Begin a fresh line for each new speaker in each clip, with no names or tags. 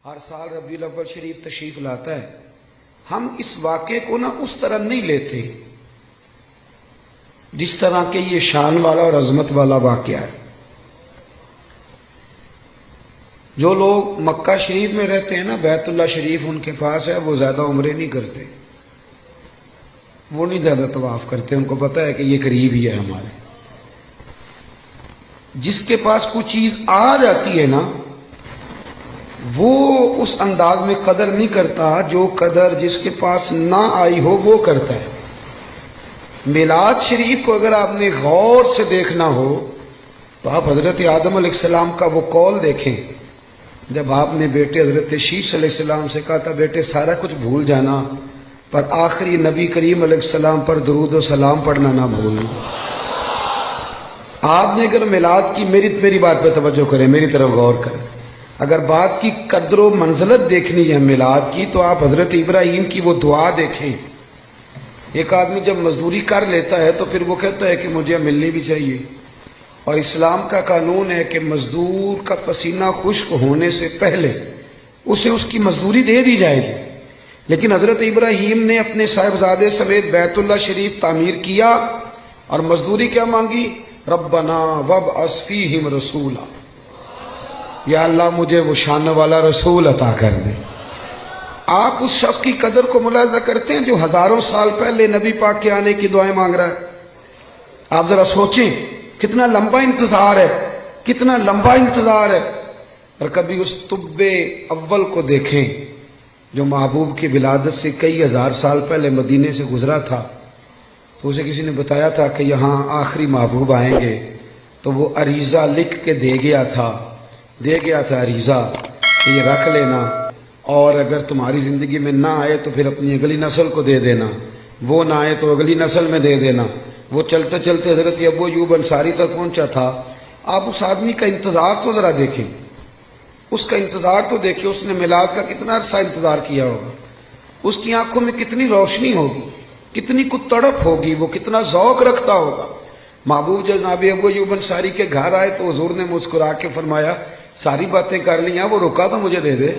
ہر سال ربیع الاول شریف تشریف لاتا ہے. ہم اس واقعے کو اس طرح نہیں لیتے جس طرح کہ یہ شان والا اور عظمت والا واقعہ ہے. جو لوگ مکہ شریف میں رہتے ہیں بیت اللہ شریف ان کے پاس ہے، وہ زیادہ عمرے نہیں کرتے، وہ نہیں زیادہ طواف کرتے، ان کو پتہ ہے کہ یہ قریب ہی ہے ہمارے. جس کے پاس کوئی چیز آ جاتی ہے وہ اس انداز میں قدر نہیں کرتا جو قدر جس کے پاس نہ آئی ہو وہ کرتا ہے. میلاد شریف کو اگر آپ نے غور سے دیکھنا ہو تو آپ حضرت آدم علیہ السلام کا وہ قول دیکھیں جب آپ نے بیٹے حضرت شیش علیہ السلام سے کہا تھا بیٹے سارا کچھ بھول جانا پر آخری نبی کریم علیہ السلام پر درود و سلام پڑھنا نہ بھولنا. آپ نے اگر میلاد کی میری بات پہ توجہ کریں، میری طرف غور کریں، اگر بات کی قدر و منزلت دیکھنی ہے میلاد کی تو آپ حضرت ابراہیم کی وہ دعا دیکھیں. ایک آدمی جب مزدوری کر لیتا ہے تو پھر وہ کہتا ہے کہ مجھے ملنی بھی چاہیے، اور اسلام کا قانون ہے کہ مزدور کا پسینہ خشک ہونے سے پہلے اسے اس کی مزدوری دے دی جائے گی. لیکن حضرت ابراہیم نے اپنے صاحبزادے سمیت بیت اللہ شریف تعمیر کیا اور مزدوری کیا مانگی؟ ربنا وابعث فیہم رسولا، یا اللہ مجھے وہ شان والا رسول عطا کر دے. آپ اس شخص کی قدر کو ملاحظہ کرتے ہیں جو ہزاروں سال پہلے نبی پاک کے آنے کی دعائیں مانگ رہا ہے. آپ ذرا سوچیں کتنا لمبا انتظار ہے، کتنا لمبا انتظار ہے. اور کبھی اس طب اول کو دیکھیں جو محبوب کی ولادت سے کئی ہزار سال پہلے مدینے سے گزرا تھا، تو اسے کسی نے بتایا تھا کہ یہاں آخری محبوب آئیں گے، تو وہ عریضہ لکھ کے دے گیا تھا عریضہ کہ یہ رکھ لینا، اور اگر تمہاری زندگی میں نہ آئے تو پھر اپنی اگلی نسل کو دے دینا، وہ نہ آئے تو اگلی نسل میں دے دینا. وہ چلتے چلتے حضرت ابو ایوب انصاری تک پہنچا تھا. آپ اس آدمی کا انتظار تو ذرا دیکھیں، اس کا انتظار تو دیکھیں، اس نے میلاد کا کتنا عرصہ انتظار کیا ہوگا، اس کی آنکھوں میں کتنی روشنی ہوگی، کتنی کو تڑپ ہوگی، وہ کتنا ذوق رکھتا ہوگا. محبوب جب جناب ابو ایوب انصاری کے گھر آئے تو حضور نے مسکرا کے فرمایا ساری باتیں کر لی ہیں، وہ روکا تو مجھے دے دے،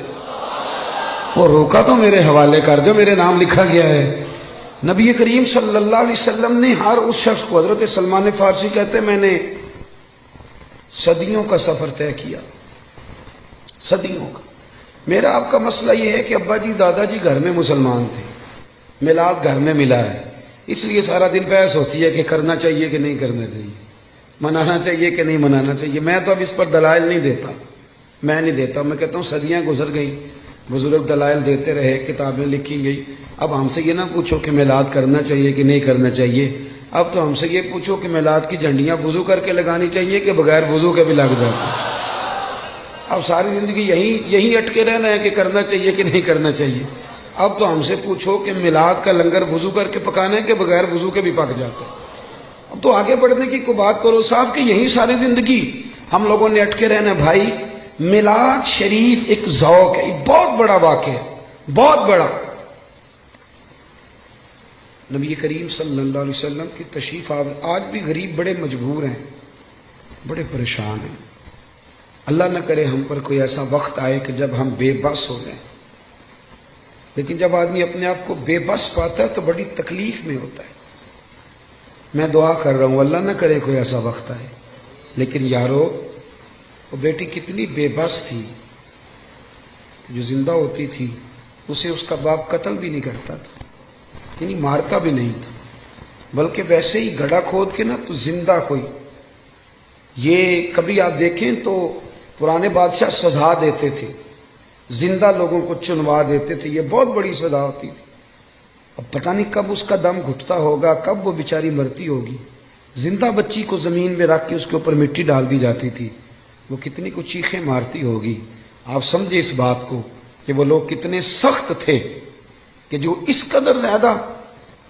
وہ روکا تو میرے حوالے کر دو، میرے نام لکھا گیا ہے. نبی کریم صلی اللہ علیہ وسلم نے ہر اس شخص کو، حضرت سلمان فارسی کہتے ہیں میں نے صدیوں کا سفر طے کیا، صدیوں کا. میرا آپ کا مسئلہ یہ ہے کہ ابا جی دادا جی گھر میں مسلمان تھے، میلاد گھر میں ملا ہے، اس لیے سارا دن بحث ہوتی ہے کہ کرنا چاہیے کہ نہیں کرنا چاہیے، منانا چاہیے کہ نہیں منانا چاہیے. میں تو اب اس پر دلائل نہیں دیتا، میں کہتا ہوں صدیاں گزر گئیں، بزرگ دلائل دیتے رہے، کتابیں لکھی گئی. اب ہم سے یہ نہ پوچھو کہ میلاد کرنا چاہیے کہ نہیں کرنا چاہیے، اب تو ہم سے یہ پوچھو کہ میلاد کی جھنڈیاں وضو کر کے لگانی چاہیے کہ بغیر وضو کے بھی لگ جاتی. اب ساری زندگی یہی اٹکے رہنا ہے کہ کرنا چاہیے کہ نہیں کرنا چاہیے. اب تو ہم سے پوچھو کہ میلاد کا لنگر وضو کر کے پکانا ہے کہ بغیر وضو کے بھی پک جاتا ہے. اب تو آگے بڑھنے کی کوئی بات کرو صاحب کہ یہی ساری زندگی ہم لوگوں نے اٹکے رہنا. بھائی میلاد شریف ایک ذوق ہے، بہت بڑا واقعہ ہے، بہت بڑا. نبی کریم صلی اللہ علیہ وسلم کی تشریف آج بھی غریب بڑے مجبور ہیں، بڑے پریشان ہیں. اللہ نہ کرے ہم پر کوئی ایسا وقت آئے کہ جب ہم بے بس ہو جائیں. لیکن جب آدمی اپنے آپ کو بے بس پاتا ہے تو بڑی تکلیف میں ہوتا ہے. میں دعا کر رہا ہوں اللہ نہ کرے کوئی ایسا وقت آئے. لیکن یارو وہ بیٹی کتنی بے بس تھی، جو زندہ ہوتی تھی اسے اس کا باپ قتل بھی نہیں کرتا تھا، یعنی مارتا بھی نہیں تھا، بلکہ ویسے ہی گڑھا کھود کے تو زندہ کوئی. یہ کبھی آپ دیکھیں تو پرانے بادشاہ سزا دیتے تھے، زندہ لوگوں کو چنوا دیتے تھے، یہ بہت بڑی سزا ہوتی تھی. اب پتہ نہیں کب اس کا دم گھٹتا ہوگا، کب وہ بیچاری مرتی ہوگی. زندہ بچی کو زمین میں رکھ کے اس کے اوپر مٹی ڈال دی جاتی تھی، وہ کتنی کو چیخیں مارتی ہوگی. آپ سمجھے اس بات کو کہ وہ لوگ کتنے سخت تھے کہ جو اس قدر زیادہ.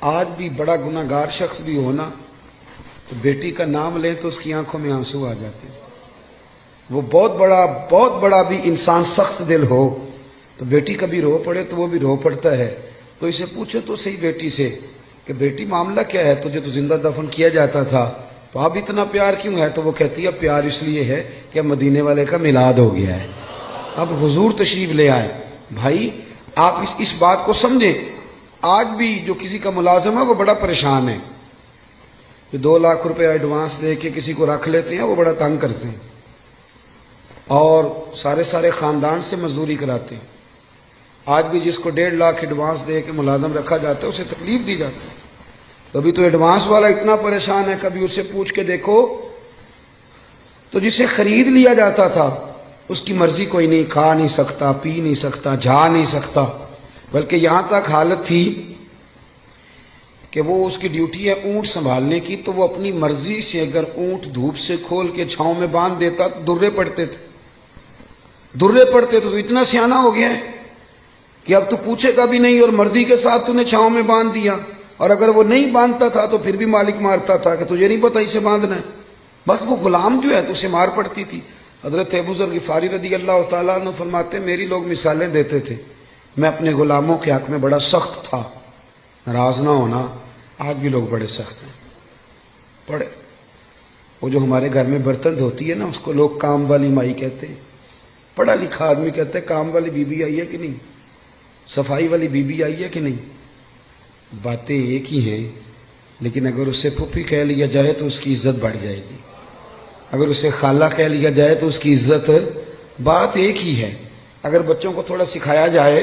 آج بھی بڑا گناہ گار شخص بھی ہونا تو بیٹی کا نام لیں تو اس کی آنکھوں میں آنسو آ جاتے ہیں. وہ بہت بڑا بھی انسان سخت دل ہو تو بیٹی کبھی رو پڑے تو وہ بھی رو پڑتا ہے. تو اسے پوچھو تو صحیح بیٹی سے کہ بیٹی معاملہ کیا ہے، تجھے تو زندہ دفن کیا جاتا تھا تو اب اتنا پیار کیوں ہے؟ تو وہ کہتی ہے پیار اس لیے ہے کہ مدینے والے کا میلاد ہو گیا ہے. اب حضور تشریف لے آئے. بھائی آپ اس بات کو سمجھیں. آج بھی جو کسی کا ملازم ہے وہ بڑا پریشان ہے. جو 2 لاکھ روپے ایڈوانس دے کے کسی کو رکھ لیتے ہیں وہ بڑا تنگ کرتے ہیں اور سارے خاندان سے مزدوری کراتے ہیں. آج بھی جس کو 1.5 لاکھ ایڈوانس دے کے ملازم رکھا جاتا ہے اسے تکلیف دی جاتی ہے. کبھی تو ایڈوانس والا اتنا پریشان ہے, کبھی اسے پوچھ کے دیکھو تو جسے خرید لیا جاتا تھا اس کی مرضی کوئی نہیں, کھا نہیں سکتا, پی نہیں سکتا, جا نہیں سکتا, بلکہ یہاں تک حالت تھی کہ وہ اس کی ڈیوٹی ہے اونٹ سنبھالنے کی, تو وہ اپنی مرضی سے اگر اونٹ دھوپ سے کھول کے چھاؤں میں باندھ دیتا تو درے پڑتے تھے. تو اتنا سیانا ہو گیا ہے کہ اب تو پوچھے گا بھی نہیں اور مرضی کے ساتھ تو نے چھاؤں میں باندھ دیا. اور اگر وہ نہیں باندھتا تھا تو پھر بھی مالک مارتا تھا کہ تجھے نہیں پتا اسے باندھنا ہے. بس وہ غلام جو ہے تو اسے مار پڑتی تھی. حضرت ابو ذر غفاری رضی اللہ تعالیٰ عنہ فرماتے میری لوگ مثالیں دیتے تھے, میں اپنے غلاموں کے حق میں بڑا سخت تھا. ناراض نہ ہونا, آج بھی لوگ بڑے سخت ہیں. پڑے وہ جو ہمارے گھر میں برتن دھوتی ہے نا اس کو لوگ کام والی مائی کہتے ہیں. پڑھا لکھا آدمی کہتے ہیں کام والی بی بی آئی ہے کہ نہیں, صفائی والی بی بی آئی ہے کہ نہیں. باتیں ایک ہی ہیں, لیکن اگر اسے پھپھی کہہ لیا جائے تو اس کی عزت بڑھ جائے گی, اگر اسے خالہ کہہ لیا جائے تو اس کی عزت. بات ایک ہی ہے. اگر بچوں کو تھوڑا سکھایا جائے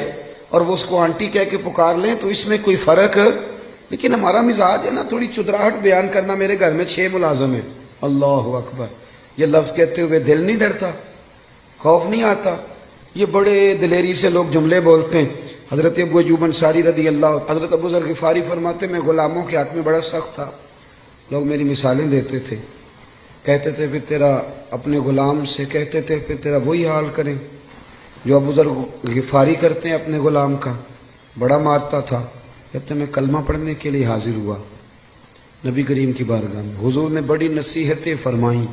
اور وہ اس کو آنٹی کہہ کے پکار لیں تو اس میں کوئی فرق. لیکن ہمارا مزاج ہے نا تھوڑی چدراہٹ بیان کرنا. میرے گھر میں 6 ملازم ہیں. اللہ اکبر, یہ لفظ کہتے ہوئے دل نہیں ڈرتا, خوف نہیں آتا. یہ بڑے دلیری سے لوگ جملے بولتے ہیں. حضرت ابو ایوب انصاری رضی اللہ, حضرت ابو ذر غفاری فرماتے میں غلاموں کے حق میں بڑا سخت تھا. لوگ میری مثالیں دیتے تھے, کہتے تھے پھر تیرا اپنے غلام سے کہتے تھے پھر تیرا وہی حال کریں جو ابو ذر غفاری کرتے ہیں اپنے غلام کا. بڑا مارتا تھا. کہتے میں کلمہ پڑھنے کے لیے حاضر ہوا نبی کریم کی بارگاہ میں. حضور نے بڑی نصیحتیں فرمائیں.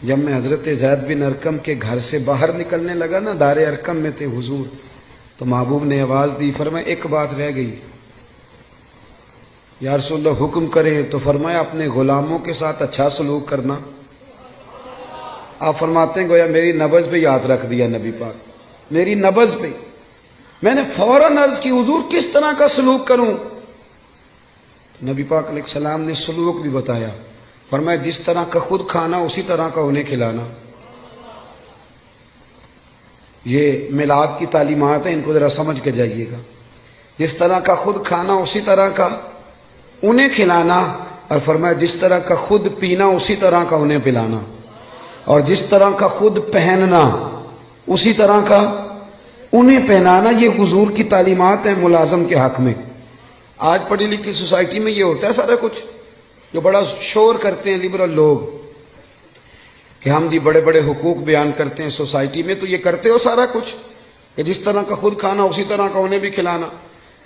جب میں حضرت زید بن ارقم کے گھر سے باہر نکلنے لگا نا, دار ارقم میں تھے حضور, تو محبوب نے آواز دی, فرمایا ایک بات رہ گئی. یا رسول اللہ حکم کریں. تو فرمایا اپنے غلاموں کے ساتھ اچھا سلوک کرنا. آپ فرماتے ہیں گویا میری نبض پہ یاد رکھ دیا نبی پاک, میری نبض پہ. میں نے فوراً عرض کی حضور کس طرح کا سلوک کروں. نبی پاک علیہ السلام نے سلوک بھی بتایا. فرمایا جس طرح کا خود کھانا اسی طرح کا انہیں کھلانا. یہ میلاد کی تعلیمات ہیں, ان کو ذرا سمجھ کے جائیے گا. جس طرح کا خود کھانا اسی طرح کا انہیں کھلانا, اور فرمایا جس طرح کا خود پینا اسی طرح کا انہیں پلانا, اور جس طرح کا خود پہننا اسی طرح کا انہیں پہنانا. یہ حضور کی تعلیمات ہیں ملازم کے حق میں. آج پڑھی لکھی سوسائٹی میں یہ ہوتا ہے سارا کچھ, جو بڑا شور کرتے ہیں لبرل لوگ کہ ہم جی بڑے بڑے حقوق بیان کرتے ہیں سوسائٹی میں. تو یہ کرتے ہو سارا کچھ کہ جس طرح کا خود کھانا اسی طرح کا انہیں بھی کھلانا,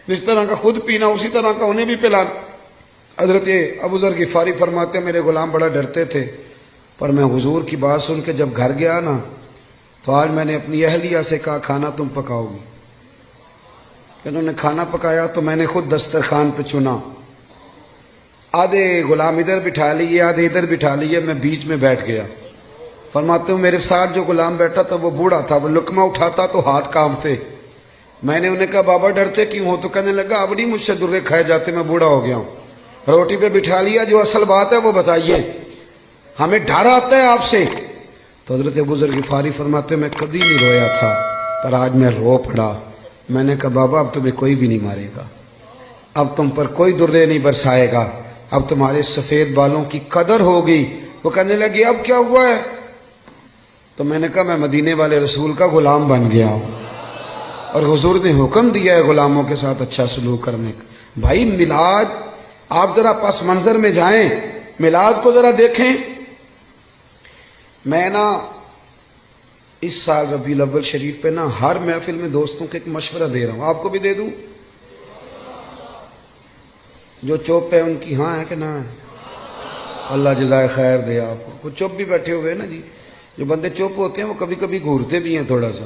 جس طرح کا خود پینا اسی طرح کا انہیں بھی پلانا. حضرت ابو ذر غفاری فرماتے ہیں میرے غلام بڑا ڈرتے تھے, پر میں حضور کی بات سن کے جب گھر گیا نا تو آج میں نے اپنی اہلیہ سے کہا کھانا تم پکاؤ گی. انہوں نے کھانا پکایا تو میں نے خود دسترخوان پہ چنا. آدھے غلام ادھر بٹھا لیے, آدھے ادھر بٹھا لیے, میں بیچ میں بیٹھ گیا. فرماتے ہوں میرے ساتھ جو غلام بیٹھا تھا وہ بوڑھا تھا, وہ لقمہ اٹھاتا تو ہاتھ کانپتے. میں نے انہیں کہا بابا ڈرتے کیوں ہو؟ تو کہنے لگا اب نہیں مجھ سے درے کھائے جاتے, میں بوڑھا ہو گیا ہوں. روٹی پہ بٹھا لیا, جو اصل بات ہے وہ بتائیے, ہمیں ڈر آتا ہے آپ سے. تو حضرت ابو ذر غفاری فرماتے میں کبھی نہیں رویا تھا, پر آج میں رو پڑا. میں نے کہا بابا اب تمہیں کوئی بھی نہیں مارے گا, اب تم پر کوئی درے نہیں برسائے گا, اب تمہارے سفید بالوں کی قدر ہوگی. وہ کہنے لگے اب کیا ہوا ہے؟ تو میں نے کہا میں مدینے والے رسول کا غلام بن گیا ہوں, اور حضور نے حکم دیا ہے غلاموں کے ساتھ اچھا سلوک کرنے کا. بھائی میلاد, آپ ذرا پس منظر میں جائیں, میلاد کو ذرا دیکھیں. میں نا اس سال ربیع الاول شریف پہ نا ہر محفل میں دوستوں کو ایک مشورہ دے رہا ہوں, آپ کو بھی دے دوں. جو چوپ ہے ان کی ہاں ہے کہ نہ ہے؟ اللہ جزائے خیر دے آپ کو. کچھ چوپ بھی بیٹھے ہوئے نا جی. جو بندے چوپ ہوتے ہیں وہ کبھی کبھی گھورتے بھی ہیں تھوڑا سا,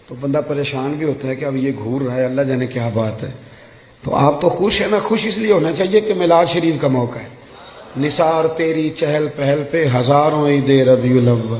تو بندہ پریشان بھی ہوتا ہے کہ اب یہ گھور رہا ہے, اللہ جانے کیا بات ہے. تو آپ تو خوش ہیں نا, خوش اس لیے ہونا چاہیے کہ میلاد شریف کا موقع ہے. نثار تیری چہل پہل پہ ہزاروں عید ربیع الاول,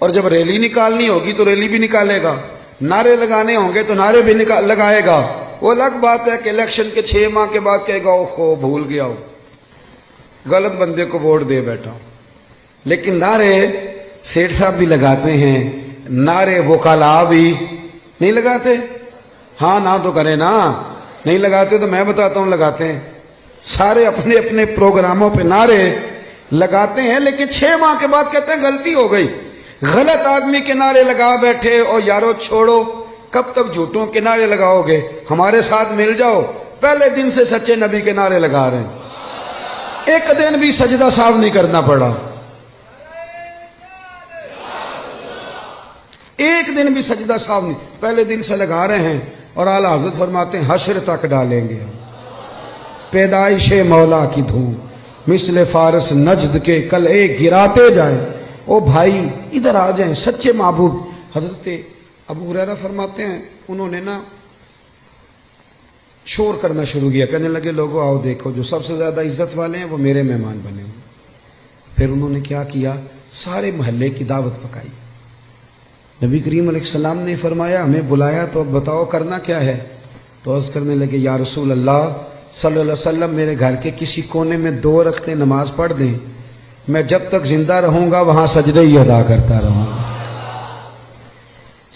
اور جب ریلی نکالنی ہوگی تو ریلی بھی نکالے گا، نعرے لگانے ہوں گے تو نعرے بھی لگائے گا۔ وہ الگ بات ہے کہ الیکشن کے 6 ماہ کے بعد کہے گا اوہ بھول گیا ہو، غلط بندے کو ووٹ دے بیٹھا ہوں۔ لیکن نعرے سیٹھ صاحب بھی لگاتے ہیں، نعرے وکلاء بھی نہیں لگاتے؟ ہاں نہ تو کریں نا، نہیں لگاتے تو میں بتاتا ہوں لگاتے ہیں۔ سارے اپنے اپنے پروگراموں پہ نعرے لگاتے ہیں، لیکن 6 ماہ کے بعد کہتے ہیں غلطی ہو گئی، غلط آدمی کے نعرے لگا بیٹھے۔ اور یارو چھوڑو، کب تک جھوٹوں کے نعرے لگاؤ گے؟ ہمارے ساتھ مل جاؤ، پہلے دن سے سچے نبی کے نعرے لگا رہے ہیں، ایک دن بھی سجدہ صاف نہیں کرنا پڑا، ایک دن بھی سجدہ صاف نہیں، پہلے دن سے لگا رہے ہیں۔ اور اعلی حضرت فرماتے ہیں حشر تک ڈالیں گے پیدائش مولا کی دھوم، مثل فارس نجد کے کلے گراتے جائیں۔ او بھائی ادھر آ جائیں، سچے محبوب حضرت ابو ہریرہ فرماتے ہیں انہوں نے نا شور کرنا شروع کیا، کہنے لگے لوگوں آؤ دیکھو جو سب سے زیادہ عزت والے ہیں وہ میرے مہمان بنے ہوئے۔ پھر انہوں نے کیا کیا؟ سارے محلے کی دعوت پکائی۔ نبی کریم علیہ السلام نے فرمایا ہمیں بلایا تو اب بتاؤ کرنا کیا ہے؟ تو عرض کرنے لگے یا رسول اللہ صلی اللہ علیہ وسلم میرے گھر کے کسی کونے میں 2 رکعتیں نماز پڑھ دیں، میں جب تک زندہ رہوں گا وہاں سجدے ہی ادا کرتا رہوں گا۔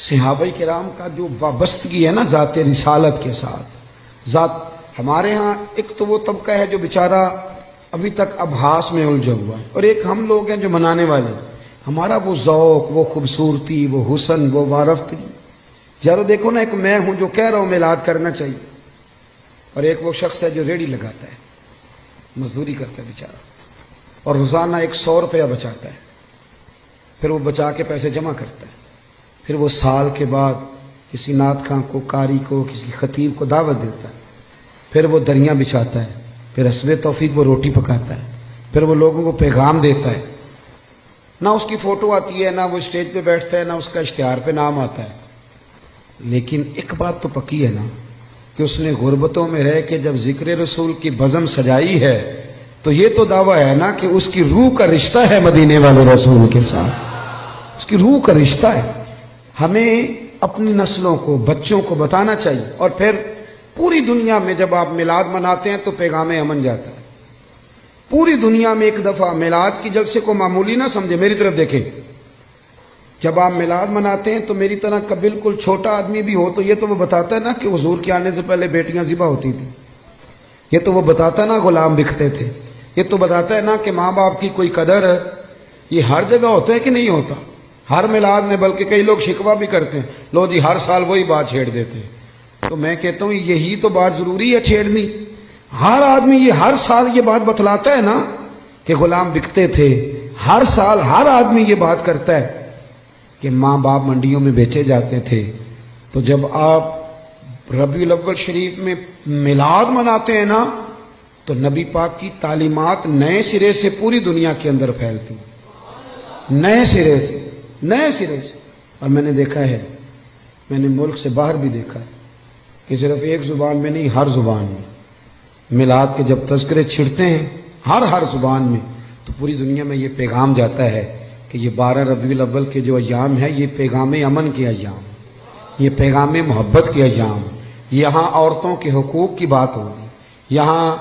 صحابہ کرام کا جو وابستگی ہے نا ذات رسالت کے ساتھ، ہمارے ہاں ایک تو وہ طبقہ ہے جو بیچارہ ابھی تک ابحاث میں الجھا ہوا ہے، اور ایک ہم لوگ ہیں جو منانے والے۔ ہمارا وہ ذوق، وہ خوبصورتی، وہ حسن، وہ وارفتگی، یارو دیکھو نا، ایک میں ہوں جو کہہ رہا ہوں میلاد کرنا چاہیے، اور ایک وہ شخص ہے جو ریڑھی لگاتا ہے، مزدوری کرتا ہے بیچارہ، اور روزانہ 100 روپیہ بچاتا ہے، پھر وہ بچا کے پیسے جمع کرتا ہے، پھر وہ سال کے بعد کسی نعت خواں کو، قاری کو، کسی خطیب کو دعوت دیتا ہے، پھر وہ دریاں بچھاتا ہے، پھر حسب توفیق وہ روٹی پکاتا ہے، پھر وہ لوگوں کو پیغام دیتا ہے۔ نہ اس کی فوٹو آتی ہے، نہ وہ اسٹیج پہ بیٹھتا ہے، نہ اس کا اشتہار پہ نام آتا ہے، لیکن ایک بات تو پکی ہے نا کہ اس نے غربتوں میں رہ کے جب ذکر رسول کی بزم سجائی ہے تو یہ تو دعویٰ ہے نا کہ اس کی روح کا رشتہ ہے مدینے والے رسول کے ساتھ، اس کی روح کا رشتہ ہے۔ ہمیں اپنی نسلوں کو، بچوں کو بتانا چاہیے، اور پھر پوری دنیا میں جب آپ میلاد مناتے ہیں تو پیغام امن جاتا ہے۔ پوری دنیا میں ایک دفعہ میلاد کی جلسے کو معمولی نہ سمجھے، میری طرف دیکھیں، جب آپ میلاد مناتے ہیں تو میری طرح کا بالکل چھوٹا آدمی بھی ہو تو یہ تو وہ بتاتا ہے نا کہ حضور کے آنے سے پہلے بیٹیاں ذبح ہوتی تھیں، یہ تو وہ بتاتا ہے نا غلام بکتے تھے، یہ تو بتاتا ہے نا کہ ماں باپ کی کوئی قدر ہے۔ یہ ہر جگہ ہوتا ہے کہ نہیں ہوتا؟ ہر میلاد میں، بلکہ کئی لوگ شکوہ بھی کرتے ہیں، لو جی ہر سال وہی بات چھیڑ دیتے ہیں۔ تو میں کہتا ہوں یہی تو بات ضروری ہے چھیڑنی۔ ہر آدمی یہ ہر سال یہ بات بتلاتا ہے نا کہ غلام بکتے تھے، ہر سال ہر آدمی یہ بات کرتا ہے کہ ماں باپ منڈیوں میں بیچے جاتے تھے۔ تو جب آپ ربیع الاول شریف میں میلاد مناتے ہیں نا تو نبی پاک کی تعلیمات نئے سرے سے پوری دنیا کے اندر پھیلتی ہیں، نئے سرے سے، نئے سرے سے۔ اور میں نے دیکھا ہے، میں نے ملک سے باہر بھی دیکھا ہے کہ صرف ایک زبان میں نہیں، ہر زبان میں میلاد کے جب تذکرے چھڑتے ہیں ہر زبان میں تو پوری دنیا میں یہ پیغام جاتا ہے کہ یہ 12 ربیع الاول کے جو ایام ہے یہ پیغام امن کے ایام، یہ پیغام محبت کے ایام۔ یہاں عورتوں کے حقوق کی بات ہوگی، یہاں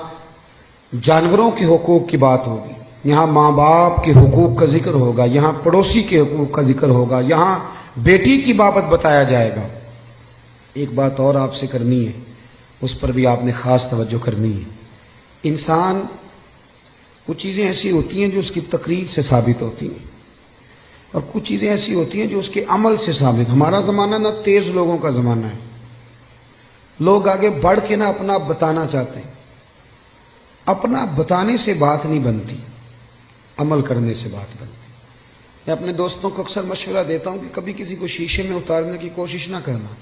جانوروں کے حقوق کی بات ہوگی، یہاں ماں باپ کے حقوق کا ذکر ہوگا، یہاں پڑوسی کے حقوق کا ذکر ہوگا، یہاں بیٹی کی بابت بتایا جائے گا۔ ایک بات اور آپ سے کرنی ہے، اس پر بھی آپ نے خاص توجہ کرنی ہے۔ انسان کچھ چیزیں ایسی ہوتی ہیں جو اس کی تقریر سے ثابت ہوتی ہیں، اور کچھ چیزیں ایسی ہوتی ہیں جو اس کے عمل سے ثابت۔ ہمارا زمانہ نہ تیز لوگوں کا زمانہ ہے، لوگ آگے بڑھ کے نہ اپنا بتانا چاہتے ہیں، اپنا بتانے سے بات نہیں بنتی، عمل کرنے سے بات بنتی۔ میں اپنے دوستوں کو اکثر مشورہ دیتا ہوں کہ کبھی کسی کو شیشے میں اتارنے کی کوشش نہ کرنا۔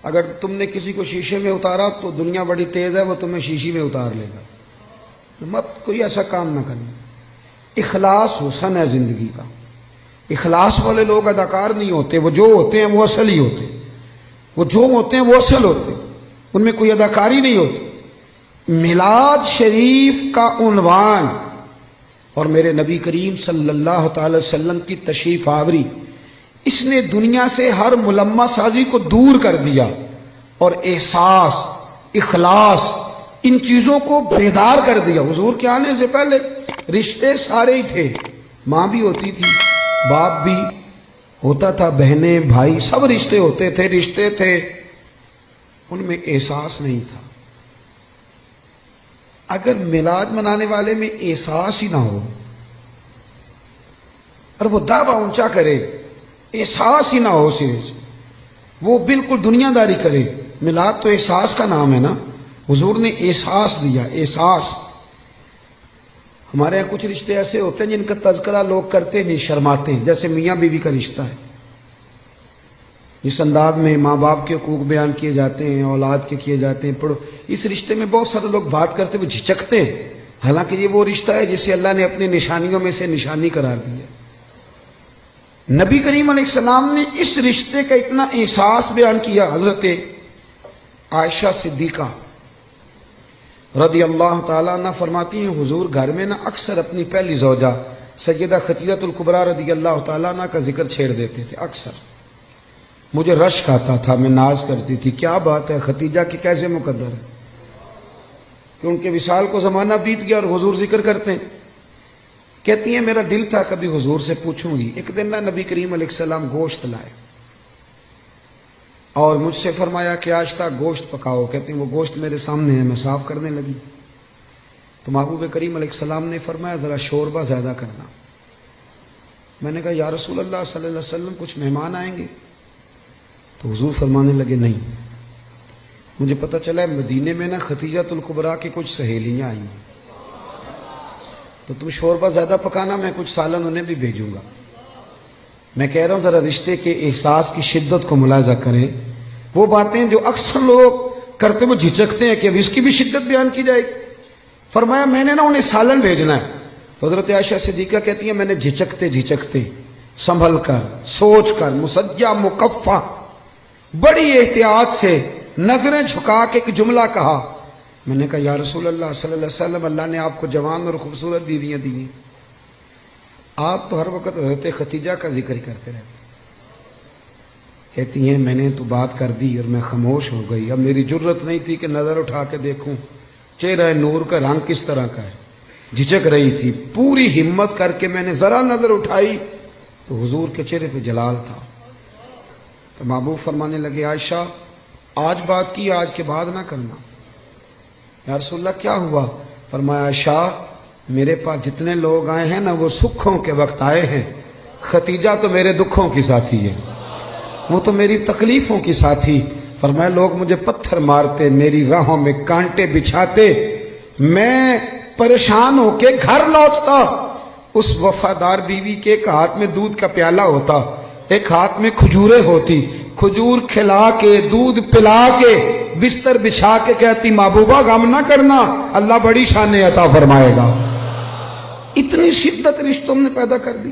اگر تم نے کسی کو شیشے میں اتارا تو دنیا بڑی تیز ہے، وہ تمہیں شیشے میں اتار لے گا، مت کوئی ایسا کام نہ کرنا۔ اخلاص حسن ہے زندگی کا، اخلاص والے لوگ اداکار نہیں ہوتے، وہ جو ہوتے ہیں وہ اصل ہی ہوتے ہیں، وہ جو ہوتے ہیں وہ اصل ہوتے ہیں، ان میں کوئی اداکاری نہیں ہوتی۔ میلاد شریف کا عنوان اور میرے نبی کریم صلی اللہ تعالی وسلم کی تشریف آوری، اس نے دنیا سے ہر ملمہ سازی کو دور کر دیا اور احساس، اخلاص، ان چیزوں کو بیدار کر دیا۔ حضور کے آنے سے پہلے رشتے سارے ہی تھے، ماں بھی ہوتی تھی، باپ بھی ہوتا تھا، بہنیں بھائی سب رشتے ہوتے تھے، رشتے تھے، ان میں احساس نہیں تھا۔ اگر میلاد منانے والے میں احساس ہی نہ ہو اور وہ دعویٰ اونچا کرے، احساس ہی نہ ہو سرے سے، وہ بالکل دنیا داری کرے، میلاد تو احساس کا نام ہے نا، حضور نے احساس دیا، احساس۔ ہمارے یہاں کچھ رشتے ایسے ہوتے ہیں جن کا تذکرہ لوگ کرتے نہیں، شرماتے ہیں، جیسے میاں بیوی کا رشتہ ہے، جس انداز میں ماں باپ کے حقوق بیان کیے جاتے ہیں، اولاد کے کیے جاتے ہیں، پڑھو، اس رشتے میں بہت سارے لوگ بات کرتے ہوئے جھجکتے ہیں، حالانکہ یہ وہ رشتہ ہے جسے اللہ نے اپنی نشانیوں میں سے نشانی قرار دیا۔ نبی کریم علیہ السلام نے اس رشتے کا اتنا احساس بیان کیا۔ حضرت عائشہ صدیقہ رضی اللہ تعالیٰ عنہ فرماتی ہیں، حضور گھر میں اکثر اپنی پہلی زوجہ سیدہ خدیجہ الکبریٰ رضی اللہ تعالیٰ عنہ کا ذکر چھیڑ دیتے تھے، اکثر۔ مجھے رشک آتا تھا، میں ناز کرتی تھی، کیا بات ہے، خدیجہ کی کیسے مقدر ہے کہ ان کے وصال کو زمانہ بیت گیا اور حضور ذکر کرتے ہیں۔ کہتی ہیں میرا دل تھا کبھی حضور سے پوچھوں گی۔ ایک دن نبی کریم علیہ السلام گوشت لائے اور مجھ سے فرمایا کہ آج تک گوشت پکاؤ۔ کہتے ہیں وہ گوشت میرے سامنے ہے، میں صاف کرنے لگی تو محبوب کریم علیہ السلام نے فرمایا ذرا شوربہ زیادہ کرنا۔ میں نے کہا یا رسول اللہ صلی اللہ علیہ وسلم کچھ مہمان آئیں گے؟ تو حضور فرمانے لگے نہیں، مجھے پتہ چلا ہے مدینے میں خدیجہ الکبریٰ کی کچھ سہیلیاں آئی ہیں، تو تم شوربہ زیادہ پکانا، میں کچھ سالن انہیں بھی بھیجوں گا۔ میں کہہ رہا ہوں ذرا رشتے کے احساس کی شدت کو ملاحظہ کریں۔ وہ باتیں جو اکثر لوگ کرتے ہوئے جھجکتے ہیں کہ اب اس کی بھی شدت بیان کی جائے گی۔ فرمایا میں نے انہیں سالن بھیجنا ہے۔ حضرت عائشہ صدیقہ کہتی ہیں میں نے جھجکتے جھجکتے سنبھل کر، سوچ کر، مسجع مکفہ، بڑی احتیاط سے نظریں جھکا کے ایک جملہ کہا۔ میں نے کہا یا رسول اللہ صلی اللہ علیہ وسلم اللہ نے آپ کو جوان اور خوبصورت بیویاں دی ہیں، آپ تو ہر وقت حضرت خدیجہ کا ذکر ہی کرتے رہتے۔ کہتی ہیں میں نے تو بات کر دی اور میں خاموش ہو گئی، اب میری جرت نہیں تھی کہ نظر اٹھا کے دیکھوں چہرہ نور کا رنگ کس طرح کا ہے، جھجک رہی تھی۔ پوری ہمت کر کے میں نے ذرا نظر اٹھائی تو حضور کے چہرے پہ جلال تھا۔ تو محبوب فرمانے لگے عائشہ آج بات کی، آج کے بعد نہ کرنا۔ یا رسول اللہ کیا ہوا؟ فرمایا عائشہ میرے پاس جتنے لوگ آئے ہیں نا وہ سکھوں کے وقت آئے ہیں، خدیجہ تو میرے دکھوں کی ساتھی ہے، وہ تو میری تکلیفوں کی ساتھی۔ فرمایا لوگ مجھے پتھر مارتے، میری راہوں میں کانٹے بچھاتے، میں پریشان ہو کے گھر لوٹتا، اس وفادار بیوی کے ایک ہاتھ میں دودھ کا پیالہ ہوتا، ایک ہاتھ میں کھجوریں ہوتی، کھجور کھلا کے دودھ پلا کے بستر بچھا کے کہتی محبوبہ غم نہ کرنا، اللہ بڑی شان عطا فرمائے گا۔ اتنی شدت رشتوں نے پیدا کر دی،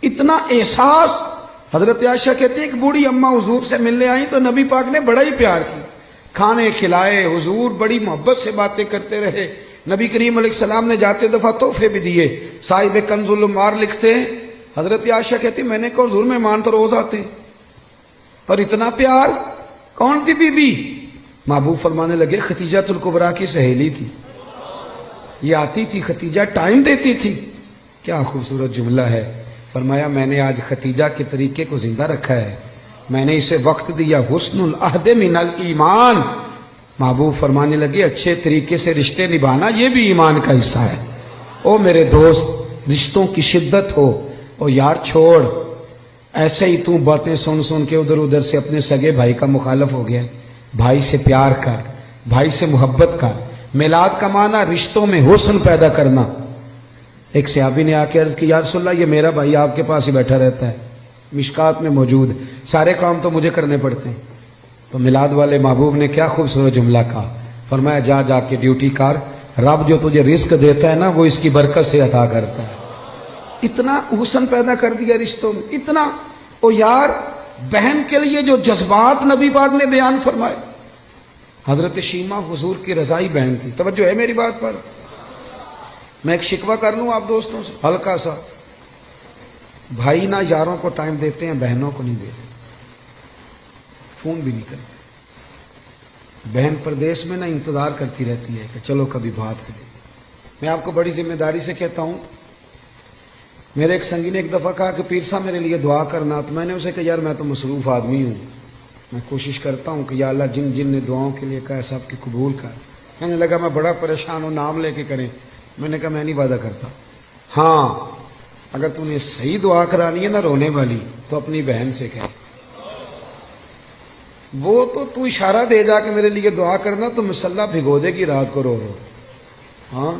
اتنا احساس۔ حضرت عائشہ کہتی ہے ایک بوڑھی اماں حضور سے ملنے آئی تو نبی پاک نے بڑا ہی پیار کی، کھانے کھلائے، حضور بڑی محبت سے باتیں کرتے رہے۔ نبی کریم علیہ السلام نے جاتے دفعہ تحفے بھی دیے۔ صاحب کنز العمار لکھتے ہیں حضرت عائشہ کہتی میں نے کہا حضور مہمان تو روز آتے پر اتنا پیار؟ کون تھی بی بی؟ محبوب فرمانے لگے خدیجہ الکبریٰ کی سہیلی تھی، یہ آتی تھی، خدیجہ ٹائم دیتی تھی۔ کیا خوبصورت جملہ ہے۔ فرمایا میں نے آج خدیجہ کے طریقے کو زندہ رکھا ہے، میں نے اسے وقت دیا، حسن العہد من الایمان۔ محبوب فرمانے لگے اچھے طریقے سے رشتے نبھانا یہ بھی ایمان کا حصہ ہے۔ او میرے دوست رشتوں کی شدت ہو، او یار چھوڑ، ایسے ہی تو باتیں سن سن کے ادھر ادھر سے اپنے سگے بھائی کا مخالف ہو گیا۔ بھائی سے پیار کر، بھائی سے محبت کر۔ میلاد کا معنی رشتوں میں حسن پیدا کرنا۔ ایک صحابی نے آ کے عرض کی یا رسول اللہ یہ میرا بھائی آپ کے پاس ہی بیٹھا رہتا ہے، مشکات میں موجود، سارے کام تو مجھے کرنے پڑتے ہیں۔ تو میلاد والے محبوب نے کیا خوبصورت جملہ کہا، فرمایا جا جا کے ڈیوٹی کر، رب جو تجھے رزق دیتا ہے نا وہ اس کی برکت سے عطا کرتا ہے۔ اتنا حسن پیدا کر دیا رشتوں میں، اتنا۔ او یار بہن کے لیے جو جذبات نبی پاک نے بیان فرمائے۔ حضرت شیمہ حضور کی رضائی بہن تھی، توجہ ہے میری بات پر؟ میں ایک شکوہ کر لوں آپ دوستوں سے ہلکا سا، بھائی نہ یاروں کو ٹائم دیتے ہیں، بہنوں کو نہیں دیتے، فون بھی نہیں کرتے، بہن پردیس میں نہ انتظار کرتی رہتی ہے کہ چلو کبھی بات کریں۔ میں آپ کو بڑی ذمہ داری سے کہتا ہوں، میرے ایک سنگی نے ایک دفعہ کہا کہ پیر صاحب میرے لیے دعا کرنا، تو میں نے اسے کہا یار میں تو مصروف آدمی ہوں، میں کوشش کرتا ہوں کہ یا اللہ جن جن نے دعاؤں کے لیے کہا سب کی قبول کر۔ کہنے لگا میں بڑا پریشان ہوں، نام لے کے کریں۔ میں نے کہا میں نہیں وعدہ کرتا، ہاں اگر تم نے صحیح دعا کرانی ہے نا رونے والی تو اپنی بہن سے کہے، وہ تو اشارہ دے جا کہ میرے لیے دعا کرنا تو مسلح بھگو دے گی رات کو رو رو، ہاں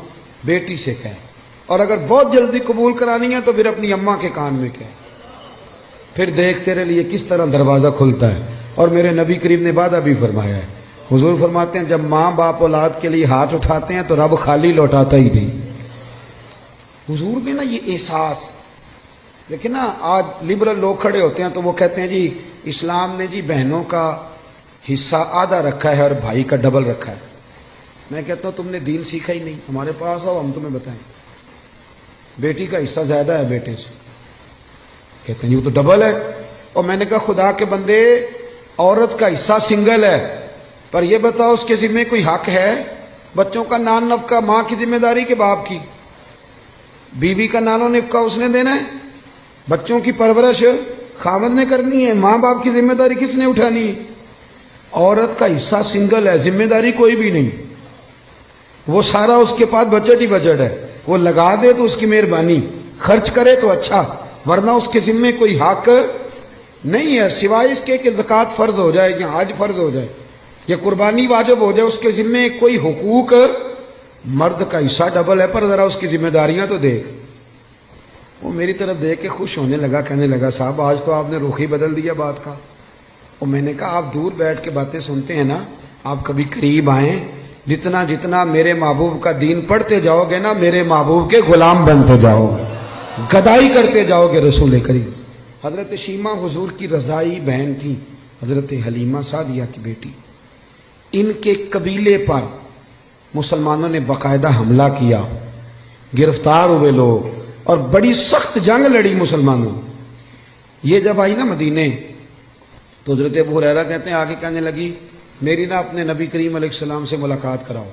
بیٹی سے کہے، اور اگر بہت جلدی قبول کرانی ہے تو پھر اپنی اماں کے کان میں کہے، پھر دیکھ تیرے لیے کس طرح دروازہ کھلتا ہے۔ اور میرے نبی کریم نے وعدہ بھی فرمایا ہے، حضور فرماتے ہیں جب ماں باپ اولاد کے لیے ہاتھ اٹھاتے ہیں تو رب خالی لوٹاتا ہی نہیں۔ حضور نے نا یہ احساس، لیکن نا آج لبرل لوگ کھڑے ہوتے ہیں تو وہ کہتے ہیں جی اسلام نے جی بہنوں کا حصہ آدھا رکھا ہے اور بھائی کا ڈبل رکھا ہے۔ میں کہتا ہوں تم نے دین سیکھا ہی نہیں، ہمارے پاس آؤ ہم تمہیں بتائیں۔ بیٹی کا حصہ زیادہ ہے بیٹے سے، کہتے ہیں یہ تو ڈبل ہے۔ اور میں نے کہا خدا کے بندے عورت کا حصہ سنگل ہے، پر یہ بتاؤ اس کے ذمہ کوئی حق ہے؟ بچوں کا نان نفقہ ماں کی ذمہ داری کے باپ کی، بیوی کا نان و نفقہ اس نے دینا ہے، بچوں کی پرورش خاوند نے کرنی ہے، ماں باپ کی ذمہ داری کس نے اٹھانی ہے؟ عورت کا حصہ سنگل ہے، ذمہ داری کوئی بھی نہیں، وہ سارا اس کے پاس بجٹ ہی بجٹ ہے، وہ لگا دے تو اس کی مہربانی، خرچ کرے تو اچھا، ورنہ اس کے ذمہ کوئی حق نہیں ہے سوائے اس کے کہ زکوٰۃ فرض ہو جائے یا حج فرض ہو جائے یا قربانی واجب ہو جائے، اس کے ذمہ کوئی حقوق۔ مرد کا حصہ ڈبل ہے پر ذرا اس کی ذمہ داریاں تو دیکھ۔ وہ میری طرف دیکھ کے خوش ہونے لگا، کہنے لگا صاحب آج تو آپ نے رخ ہی بدل دیا بات کا۔ اور میں نے کہا آپ دور بیٹھ کے باتیں سنتے ہیں نا، آپ کبھی قریب آئیں، جتنا جتنا میرے محبوب کا دین پڑھتے جاؤ گے نا میرے محبوب کے غلام بنتے جاؤ گے، گدائی کرتے جاؤ گے رسول کریم۔ حضرت شیمہ حضور کی رضائی بہن تھی، حضرت حلیمہ سعدیہ کی بیٹی۔ ان کے قبیلے پر مسلمانوں نے باقاعدہ حملہ کیا، گرفتار ہوئے لوگ اور بڑی سخت جنگ لڑی مسلمانوں۔ یہ جب آئی نا مدینے تو حضرت ابو ہریرہ کہتے ہیں آگے کہنے لگی میری نا اپنے نبی کریم علیہ السلام سے ملاقات کراؤ۔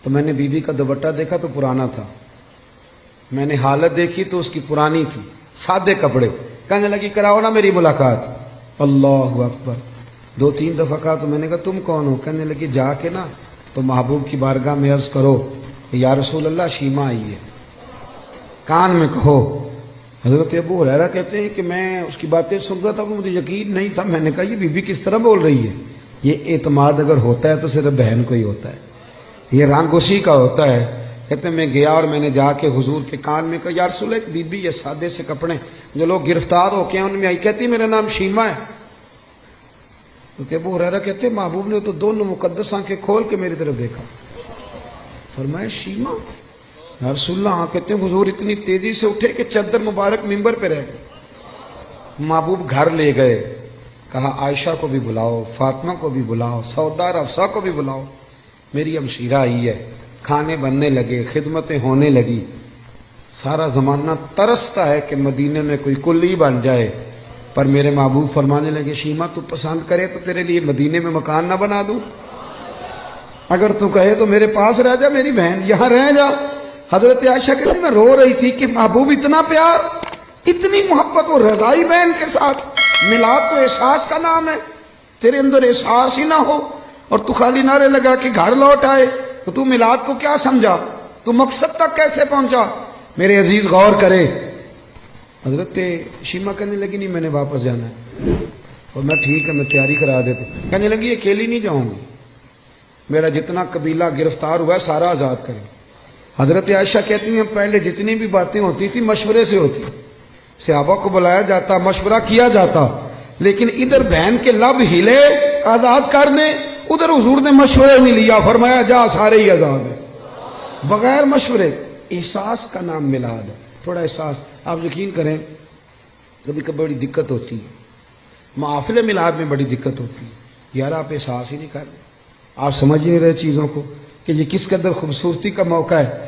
تو میں نے بی بی کا دوپٹہ دیکھا تو پرانا تھا، میں نے حالت دیکھی تو اس کی پرانی تھی، سادے کپڑے۔ کہنے لگی کراؤ نا میری ملاقات۔ اللہ اکبر، 2-3 دفعہ کہا تو میں نے کہا تم کون ہو؟ کہنے لگی جا کے نا تو محبوب کی بارگاہ میں عرض کرو یا رسول اللہ شیمہ آئی ہے، کان میں کہو۔ حضرت ابو ہریرہ کہتے ہیں کہ میں اس کی باتیں سنتا تھا، مجھے یقین نہیں تھا، میں نے کہا یہ بی بی کس طرح بول رہی ہے؟ یہ اعتماد اگر ہوتا ہے تو صرف بہن کو ہی ہوتا ہے، یہ رنگ اسی کا ہوتا ہے۔ کہتے ہیں میں گیا اور میں نے جا کے حضور کے کان میں کہا یا رسول اللہ ایک بی بی یہ سادے سے کپڑے جو لوگ گرفتار ہو کے ہیں ان میں آئی، کہتی میرا نام شیمہ ہے۔ تو ابو ہریرہ کہتے ہیں محبوب نے تو دونوں مقدس آنکھیں کھول کے میری طرف دیکھا، فرمایا شیمہ یا رسول اللہ۔ ہاں۔ کہتے ہیں حضور اتنی تیزی سے اٹھے کہ چادر مبارک ممبر پہ رہ گئے۔ محبوب گھر لے گئے، کہا عائشہ کو بھی بلاؤ، فاطمہ کو بھی بلاؤ، سودار افسا کو بھی بلاؤ، میری ہمشیرہ آئی ہے۔ کھانے بننے لگے، خدمتیں ہونے لگی۔ سارا زمانہ ترستا ہے کہ مدینے میں کوئی کلی بن جائے، پر میرے محبوب فرمانے لگے شیمہ تو پسند کرے تو تیرے لیے مدینے میں مکان نہ بنا دوں، اگر تو کہے تو میرے پاس رہ جا میری بہن، یہاں رہ جا۔ حضرت عائشہ کہتی میں رو رہی تھی کہ محبوب اتنا پیار، اتنی محبت، وہ رضائی بہن کے ساتھ۔ میلاد تو احساس کا نام ہے، تیرے اندر احساس ہی نہ ہو اور تو خالی نعرے لگا کہ گھر لوٹ آئے، تو میلاد کو کیا سمجھا؟ تو مقصد تک کیسے پہنچا؟ میرے عزیز غور کرے۔ حضرت شیمہ کہنے لگی نہیں میں نے واپس جانا ہے، اور میں ٹھیک ہے میں تیاری کرا دیتا ہوں۔ کہنے لگی اکیلی نہیں جاؤں گی، میرا جتنا قبیلہ گرفتار ہوا ہے سارا آزاد کریں۔ حضرت عائشہ کہتی ہیں پہلے جتنی بھی باتیں ہوتی تھی مشورے سے ہوتی، صحابہ کو بلایا جاتا، مشورہ کیا جاتا، لیکن ادھر بہن کے لب ہلے آزاد کر دیں، ادھر حضور نے مشورے نہیں لیا، فرمایا جا سارے ہی آزاد ہیں بغیر مشورے۔ احساس کا نام میلاد ہے، تھوڑا احساس۔ آپ یقین کریں کبھی کبھی بڑی دقت ہوتی ہے، محافل میلاد میں بڑی دقت ہوتی ہے، یار آپ احساس ہی نہیں کر رہے، آپ سمجھ نہیں رہے چیزوں کو کہ یہ کس قدر خوبصورتی کا موقع ہے۔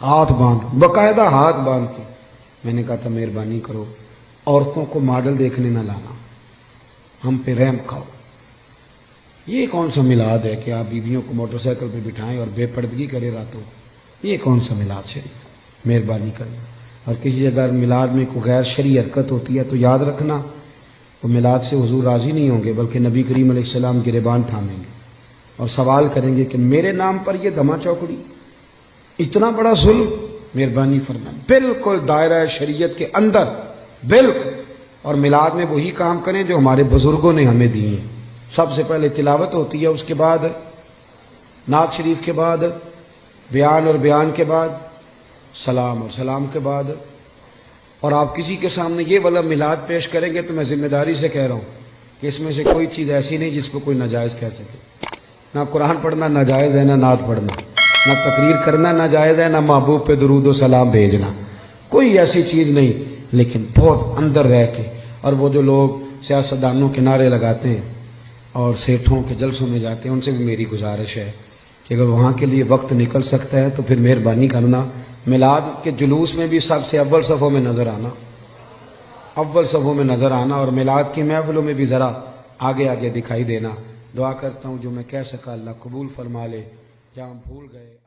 ہاتھ باندھ، باقاعدہ ہاتھ باندھ کے میں نے کہا تھا مہربانی کرو عورتوں کو ماڈل دیکھنے نہ لانا، ہم پہ رحم کھاؤ۔ یہ کون سا میلاد ہے کہ آپ بیویوں کو موٹر سائیکل پہ بٹھائیں اور بے پردگی کرے راتوں؟ یہ کون سا میلاد شریف؟ مہربانی کریں۔ اور کسی جگہ میلاد میں کوئی غیر شرعی حرکت ہوتی ہے تو یاد رکھنا وہ میلاد سے حضور راضی نہیں ہوں گے، بلکہ نبی کریم علیہ السلام گریبان تھامیں گے اور سوال کریں گے کہ میرے نام پر یہ دھما چوکڑی، اتنا بڑا ظلم، مہربانی فرمائیں بالکل دائرہ شریعت کے اندر، بالکل۔ اور میلاد میں وہی کام کریں جو ہمارے بزرگوں نے ہمیں دیے ہیں۔ سب سے پہلے تلاوت ہوتی ہے، اس کے بعد نعت شریف کے بعد بیان، اور بیان کے بعد سلام، اور سلام کے بعد، اور آپ کسی کے سامنے یہ والا میلاد پیش کریں گے تو میں ذمہ داری سے کہہ رہا ہوں کہ اس میں سے کوئی چیز ایسی نہیں جس کو کوئی ناجائز کہہ سکے۔ نہ قرآن پڑھنا ناجائز ہے، نہ نعت پڑھنا، نہ تقریر کرنا ناجائز ہے، نہ محبوب پہ درود و سلام بھیجنا، کوئی ایسی چیز نہیں۔ لیکن بہت اندر رہ کے، اور وہ جو لوگ سیاستدانوں کے نعرے لگاتے ہیں اور سیٹھوں کے جلسوں میں جاتے ہیں، ان سے بھی میری گزارش ہے کہ اگر وہاں کے لیے وقت نکل سکتا ہے تو پھر مہربانی کرنا میلاد کے جلوس میں بھی سب سے اول صفوں میں نظر آنا، اول صفوں میں نظر آنا، اور میلاد کی محفلوں میں بھی ذرا آگے آگے دکھائی دینا۔ دعا کرتا ہوں جو میں کہہ سکا اللہ قبول فرما لے، جہاں بھول گئے